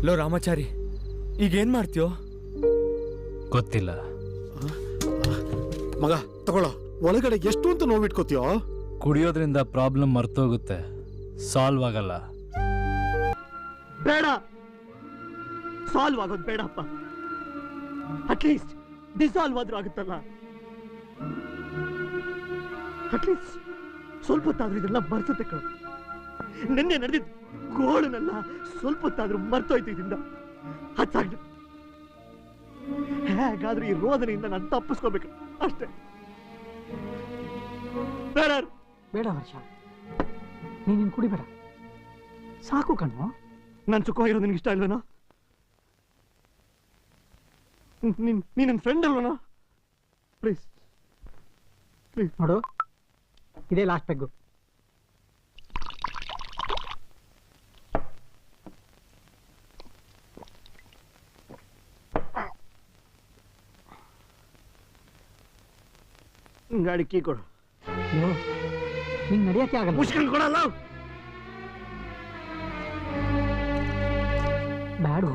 Low Ramachari, ಈಗೇನ್ ಮಾಡ್ತೀಯೋ? ಗೊತ್ತಿಲ್ಲ ಮಗ. ತಗೊಳ್ಳೋ, ಒಳಗಡೆ ಎಷ್ಟು ಅಂತ ನೋವಿಟ್ಕೋತೀಯೋ? ಕುಡಿಯೋದ್ರಿಂದ ಪ್ರಾಬ್ಲಮ್ ಮರ್ತೋಗುತ್ತೆ, ಸಾಲ್ವ್ ಆಗಲ್ಲ. ಬೇಡ, ಸಾಲ್ವ್ ಆಗೋದು ಬೇಡಪ್ಪ. ಅಟ್ಲೀಸ್ಟ್ ಡಿಸಾಲ್ವ್ ಆದ್ರೂ ಆಗುತ್ತಲ್ಲ. ಅಟ್ಲೀಸ್ಟ್ ಸ್ವಲ್ಪ ಹೊತ್ತಾದ್ರೂ ಇದೆಲ್ಲ ಮರ್ಸುತ್ತೆ ಕಣ. ನಿನ್ನೆ ನಡೆದಿದ್ದ ಗೋಳನ್ನೆಲ್ಲ ಸ್ವಲ್ಪ ಹೊತ್ತಾದ್ರೂ ಮರ್ತೋಯ್ತು ಇದರಿಂದ. ಅದಾಗ್ಲಿ, ಹೇಗಾದ್ರೂ ಈ ರೋದನೆಯಿಂದ ನಾನು ತಪ್ಪಿಸ್ಕೋಬೇಕು ಅಷ್ಟೇ. ಬೇಡ ವರ್ಷ, ನೀನು ಕುಡಿಬೇಡ, ಸಾಕು ಕಣ್ಣು. ನಾನು ಸುಖವಾಗಿರೋದು ನಿನ್ಗೆ ಇಷ್ಟ ಇಲ್ವೇನೋ? ನೀನ್ ನನ್ನ ಫ್ರೆಂಡ್ ಅಲ್ವನೋ? ಪ್ಲೀಸ್ ಪ್ಲೀಸ್ ನೋಡು, ಇದೇ ಲಾಸ್ಟ್ ಪೆಗ್ಗು. ಗಾಡಿ ಕೀ ಕೊಡು. ನಿಂಗೆ ನಡೆಯಕ್ಕೆ ಆಗಲ್ಲ. ಮುಷ್ಕೊಂಡು ಕೊಡಲ್ಲ. ಬ್ಯಾಡು.